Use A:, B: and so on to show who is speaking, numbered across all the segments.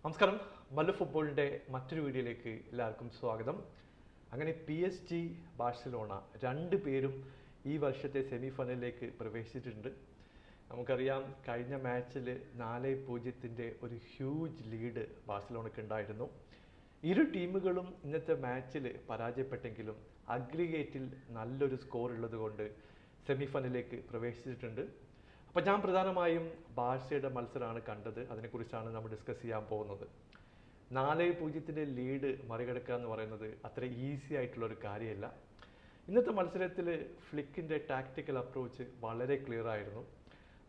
A: നമസ്കാരം. മല്ലു ഫുട്ബോളിൻ്റെ മറ്റൊരു വീഡിയോയിലേക്ക് എല്ലാവർക്കും സ്വാഗതം. അങ്ങനെ PSG ബാഴ്സലോണ രണ്ട് പേരും ഈ വർഷത്തെ സെമി ഫൈനലിലേക്ക് പ്രവേശിച്ചിട്ടുണ്ട്. നമുക്കറിയാം, കഴിഞ്ഞ മാച്ചിൽ 4-0 ഒരു ഹ്യൂജ് ലീഡ് ബാഴ്സലോണയ്ക്ക് ഉണ്ടായിരുന്നു. ഇരു ടീമുകളും ഇന്നത്തെ മാച്ചിൽ പരാജയപ്പെട്ടെങ്കിലും അഗ്രിഗേറ്റിൽ നല്ലൊരു സ്കോർ ഉള്ളത് കൊണ്ട് സെമി ഫൈനലിലേക്ക് പ്രവേശിച്ചിട്ടുണ്ട്. അപ്പോൾ ഞാൻ പ്രധാനമായും ബാഴ്സയുടെ മത്സരമാണ് കണ്ടത്. അതിനെക്കുറിച്ചാണ് നമ്മൾ ഡിസ്കസ് ചെയ്യാൻ പോകുന്നത്. 4-0 ലീഡ് മറികടക്കുക എന്ന് പറയുന്നത് അത്ര ഈസി ആയിട്ടുള്ളൊരു കാര്യമല്ല. ഇന്നത്തെ മത്സരത്തിൽ ഫ്ലിക്കിൻ്റെ ടാക്റ്റിക്കൽ അപ്രോച്ച് വളരെ ക്ലിയർ ആയിരുന്നു.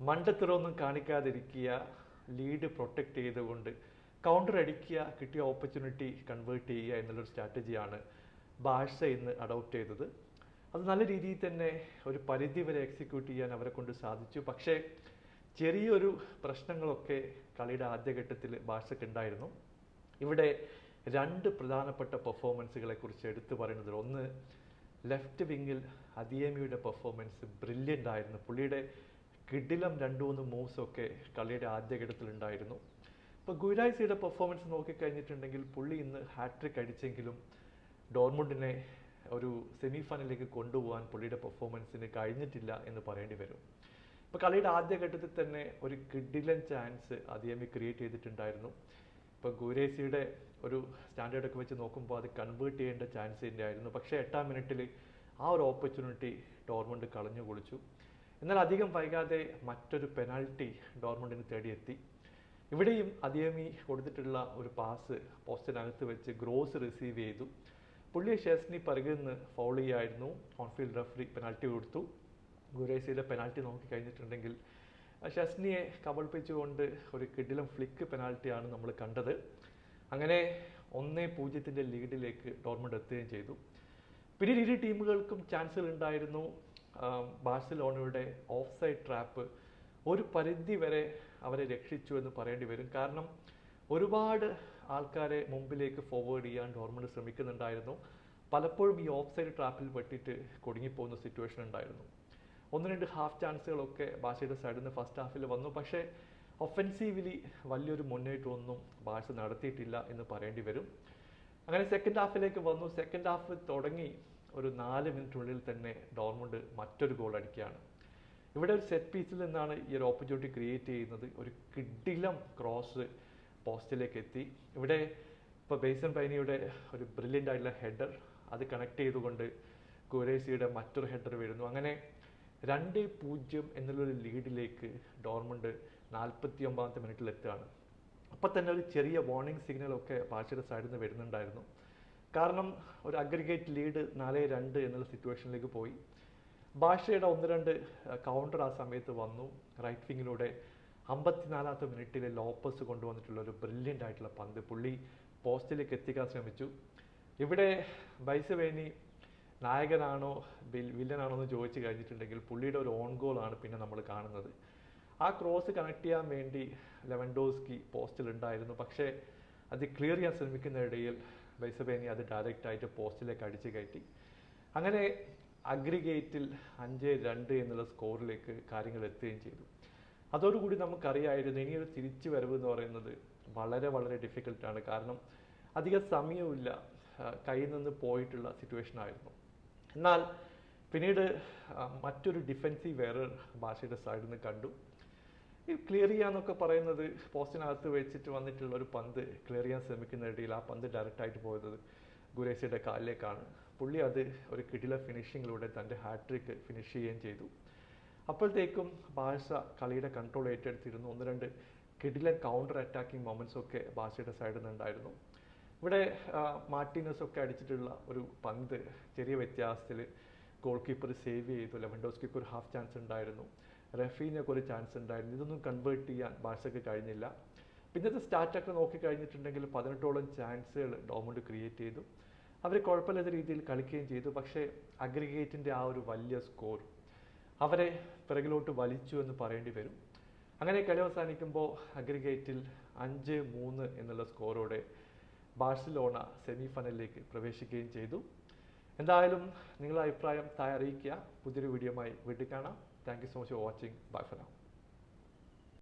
A: മണ്ടത്തരമൊന്നും കാണിക്കാതിരിക്കുക, ലീഡ് പ്രൊട്ടക്റ്റ് ചെയ്തുകൊണ്ട് കൗണ്ടർ അടിക്കുക, കിട്ടിയ ഓപ്പർച്യൂണിറ്റി കൺവേർട്ട് ചെയ്യുക എന്നുള്ളൊരു സ്ട്രാറ്റജിയാണ് ബാഴ്സ ഇന്ന് അഡോപ്റ്റ് ചെയ്തത്. അത് നല്ല രീതിയിൽ തന്നെ ഒരു പരിധി വരെ എക്സിക്യൂട്ട് ചെയ്യാൻ അവരെ കൊണ്ട് സാധിച്ചു. പക്ഷേ ചെറിയൊരു പ്രശ്നങ്ങളൊക്കെ കളിയുടെ ആദ്യഘട്ടത്തിൽ ബാഴ്സയ്ക്ക് ഉണ്ടായിരുന്നു. ഇവിടെ രണ്ട് പ്രധാനപ്പെട്ട പെർഫോമൻസുകളെ കുറിച്ച് എടുത്തു പറയുന്നത്, ഒന്ന് ലെഫ്റ്റ് വിങ്ങിൽ അദിയമയുടെ പെർഫോമൻസ് ബ്രില്യൻ്റ് ആയിരുന്നു. പുള്ളിയുടെ കിടിലം 2-3 മൂവ്സൊക്കെ കളിയുടെ ആദ്യഘട്ടത്തിൽ ഉണ്ടായിരുന്നു. ഇപ്പോൾ ഗുരായ്സിയുടെ പെർഫോമൻസ് നോക്കിക്കഴിഞ്ഞിട്ടുണ്ടെങ്കിൽ പുള്ളി ഇന്ന് ഹാട്രിക് അടിച്ചെങ്കിലും ഡോർമുണ്ടിനെ ഒരു സെമി ഫൈനലിലേക്ക് കൊണ്ടുപോകാൻ പുള്ളിയുടെ പെർഫോമൻസിന് കഴിഞ്ഞിട്ടില്ല എന്ന് പറയേണ്ടി വരും. ഇപ്പോൾ കളിയുടെ ആദ്യഘട്ടത്തിൽ തന്നെ ഒരു കിഡിലൻ ചാൻസ് അദിയമി ക്രിയേറ്റ് ചെയ്തിട്ടുണ്ടായിരുന്നു. ഇപ്പോൾ ഗുരേസിയുടെ ഒരു സ്റ്റാൻഡേർഡൊക്കെ വെച്ച് നോക്കുമ്പോൾ അത് കൺവേർട്ട് ചെയ്യേണ്ട ചാൻസ് തന്നെയായിരുന്നു. പക്ഷേ 8-ാം മിനിറ്റിൽ ആ ഒരു ഓപ്പർച്യൂണിറ്റി ഡോർമുണ്ട് കളഞ്ഞു കുളിച്ചു. എന്നാൽ അധികം വൈകാതെ മറ്റൊരു പെനാൽറ്റി ഡോർമുണ്ടിന് തേടിയെത്തി. ഇവിടെയും അദിയമി കൊടുത്തിട്ടുള്ള ഒരു പാസ് പോസ്റ്റിനകത്ത് വെച്ച് ഗ്രോസ് റിസീവ് ചെയ്തു. പുള്ളിയെ ഷെസ്നി പിറകിൽ നിന്ന് ഫൗൾ ചെയ്യായിരുന്നു. ഓൺഫീൽഡ് റഫറി പെനാൽറ്റി കൊടുത്തു. ഗുരേസിയുടെ പെനാൽറ്റി നോക്കി കഴിഞ്ഞിട്ടുണ്ടെങ്കിൽ ഷെസ്നിയെ കബളിപ്പിച്ചുകൊണ്ട് ഒരു കിടിലം ഫ്ലിക്ക് പെനാൽറ്റിയാണ് നമ്മൾ കണ്ടത്. അങ്ങനെ 1-0 ലീഡിലേക്ക് ഡോർമുണ്ട് എത്തുകയും ചെയ്തു. പിന്നീട് ഇരു ടീമുകൾക്കും ചാൻസുകൾ ഉണ്ടായിരുന്നു. ബാഴ്സലോണയുടെ ഓഫ് സൈഡ് ട്രാപ്പ് ഒരു പരിധി വരെ അവരെ രക്ഷിച്ചു എന്ന് പറയേണ്ടി വരും. കാരണം ഒരുപാട് ആൾക്കാരെ മുമ്പിലേക്ക് ഫോർവേഡ് ചെയ്യാൻ ഡോർമുണ്ട് ശ്രമിക്കുന്നുണ്ടായിരുന്നു. പലപ്പോഴും ഈ ഓഫ് സൈഡ് ട്രാപ്പിൽ പെട്ടിട്ട് കുടുങ്ങിപ്പോകുന്ന സിറ്റുവേഷൻ ഉണ്ടായിരുന്നു. 1-2 ഹാഫ് ചാൻസുകളൊക്കെ ബാഴ്സയുടെ സൈഡിൽ നിന്ന് ഫസ്റ്റ് ഹാഫിൽ വന്നു. പക്ഷേ ഒഫൻസീവ്ലി വലിയൊരു മുന്നേറ്റമൊന്നും ബാഴ്സ നടത്തിയിട്ടില്ല എന്ന് പറയേണ്ടി വരും. അങ്ങനെ സെക്കൻഡ് ഹാഫിലേക്ക് വന്നു. സെക്കൻഡ് ഹാഫ് തുടങ്ങി ഒരു 4 മിനിറ്റിനുള്ളിൽ തന്നെ ഡോർമുണ്ട് മറ്റൊരു ഗോൾ അടിക്കുകയാണ്. ഇവിടെ ഒരു സെറ്റ് പീസിൽ നിന്നാണ് ഈ ഒരു ഓപ്പർച്യൂണിറ്റി ക്രിയേറ്റ് ചെയ്യുന്നത്. ഒരു കിടിലം ക്രോസ് പോസ്റ്റിലേക്ക് എത്തി. ഇവിടെ ഇപ്പോൾ ബേസൻ പൈനിയുടെ ഒരു ബ്രില്യൻ്റ് ആയിട്ടുള്ള ഹെഡർ, അത് കണക്ട് ചെയ്തുകൊണ്ട് ഗുരേസിയുടെ മറ്റൊരു ഹെഡർ വീഴുന്നു. അങ്ങനെ 2-0 എന്നുള്ളൊരു ലീഡിലേക്ക് ഡോർമുണ്ട് 49-ാമത്തെ മിനിറ്റിൽ എത്തുകയാണ്. അപ്പം തന്നെ ഒരു ചെറിയ വാർണിംഗ് സിഗ്നലൊക്കെ ബാഴ്സയുടെ സൈഡിൽ നിന്ന് വരുന്നുണ്ടായിരുന്നു. കാരണം ഒരു അഗ്രിഗേറ്റ് ലീഡ് 4-2 എന്നുള്ള സിറ്റുവേഷനിലേക്ക് പോയി. ബാഴ്സയുടെ 1-2 കൗണ്ടർ ആ സമയത്ത് വന്നു. റൈറ്റ് വിങ്ങിലൂടെ 54-ാമത്തെ മിനിറ്റിൽ ലോപ്പസ് കൊണ്ടുവന്നിട്ടുള്ള ഒരു ബ്രില്യൻ്റ് ആയിട്ടുള്ള പന്ത് പുള്ളി പോസ്റ്റിലേക്ക് എത്തിക്കാൻ ശ്രമിച്ചു. ഇവിടെ ബൈസവേനി നായകനാണോ വില്ലനാണോ എന്ന് ചോദിച്ചു കഴിഞ്ഞിട്ടുണ്ടെങ്കിൽ പുള്ളിയുടെ ഒരു ഓൺ ഗോളാണ് പിന്നെ നമ്മൾ കാണുന്നത്. ആ ക്രോസ് കണക്ട് ചെയ്യാൻ വേണ്ടി ലെവൻഡോസ്കി പോസ്റ്റിലുണ്ടായിരുന്നു. പക്ഷേ അത് ക്ലിയർ ചെയ്യാൻ ശ്രമിക്കുന്നതിനിടയിൽ ബൈസവേനി അത് ഡയറക്റ്റായിട്ട് പോസ്റ്റിലേക്ക് അടിച്ചു കയറ്റി. അങ്ങനെ അഗ്രിഗേറ്റിൽ 5-2 എന്നുള്ള സ്കോറിലേക്ക് കാര്യങ്ങൾ എത്തുകയും ചെയ്തു. അതോടുകൂടി നമുക്കറിയായിരുന്നു ഇനിയൊരു തിരിച്ചു വരവ് എന്ന് പറയുന്നത് വളരെ വളരെ ഡിഫിക്കൽട്ടാണ്. കാരണം അധികം സമയമില്ല, കയ്യിൽ നിന്ന് പോയിട്ടുള്ള സിറ്റുവേഷൻ ആയിരുന്നു. എന്നാൽ പിന്നീട് മറ്റൊരു ഡിഫെൻസീവ് എറർ ബാഴ്സയുടെ സൈഡിൽ നിന്ന് കണ്ടു. ഈ ക്ലിയർ ചെയ്യാന്നൊക്കെ പറയുന്നത് പോസ്റ്റിനകത്ത് വെച്ചിട്ട് വന്നിട്ടുള്ള ഒരു പന്ത് ക്ലിയർ ചെയ്യാൻ ശ്രമിക്കുന്നതിനിടയിൽ ആ പന്ത് ഡയറക്റ്റായിട്ട് പോയത് ഗുരേസിയുടെ കാലിലേക്കാണ്. പുള്ളി അത് ഒരു കിടില ഫിനിഷിങ്ങിലൂടെ തൻ്റെ ഹാട്രിക്ക് ഫിനിഷ് ചെയ്യുകയും ചെയ്തു. അപ്പോഴത്തേക്കും ബാഴ്സ കളിയുടെ കൺട്രോൾ ഏറ്റെടുത്തിരുന്നു. 1-2 കിടിലൻ കൗണ്ടർ അറ്റാക്കിംഗ് മൊമെൻറ്റ്സ് ഒക്കെ ബാഴ്സയുടെ സൈഡിൽ നിന്നുണ്ടായിരുന്നു. ഇവിടെ മാർട്ടിനസ് ഒക്കെ അടിച്ചിട്ടുള്ള ഒരു പന്ത് ചെറിയ വ്യത്യാസത്തിൽ ഗോൾ കീപ്പർ സേവ് ചെയ്തു. ലെവൻഡോസ്കിക്ക് ഒരു ഹാഫ് ചാൻസ് ഉണ്ടായിരുന്നു. റഫീനൊക്കെ ഒരു ചാൻസ് ഉണ്ടായിരുന്നു. ഇതൊന്നും കൺവേർട്ട് ചെയ്യാൻ ബാഴ്സയ്ക്ക് കഴിഞ്ഞില്ല. പിന്നത്തെ സ്റ്റാറ്റൊക്കെ നോക്കിക്കഴിഞ്ഞിട്ടുണ്ടെങ്കിൽ 18ഓളം ചാൻസുകൾ ഡോർമുണ്ട് ക്രിയേറ്റ് ചെയ്തു. അവർ കുഴപ്പമില്ലാത്ത രീതിയിൽ കളിക്കുകയും ചെയ്തു. പക്ഷേ അഗ്രിഗേറ്റിൻ്റെ ആ ഒരു വലിയ സ്കോർ അവരെ പിറകിലോട്ട് വലിച്ചു എന്ന് പറയേണ്ടി വരും. അങ്ങനെ കളി അവസാനിക്കുമ്പോൾ അഗ്രിഗേറ്റിൽ 5-3 എന്നുള്ള സ്കോറോടെ ബാഴ്സലോണ സെമി ഫൈനലിലേക്ക് പ്രവേശിക്കുകയും ചെയ്തു. എന്തായാലും നിങ്ങളുടെ അഭിപ്രായം താഴെ അറിയിക്കുക. പുതിയൊരു വീഡിയോയുമായി വീണ്ടും കാണാം. Thank you so much for watching. Bye for now.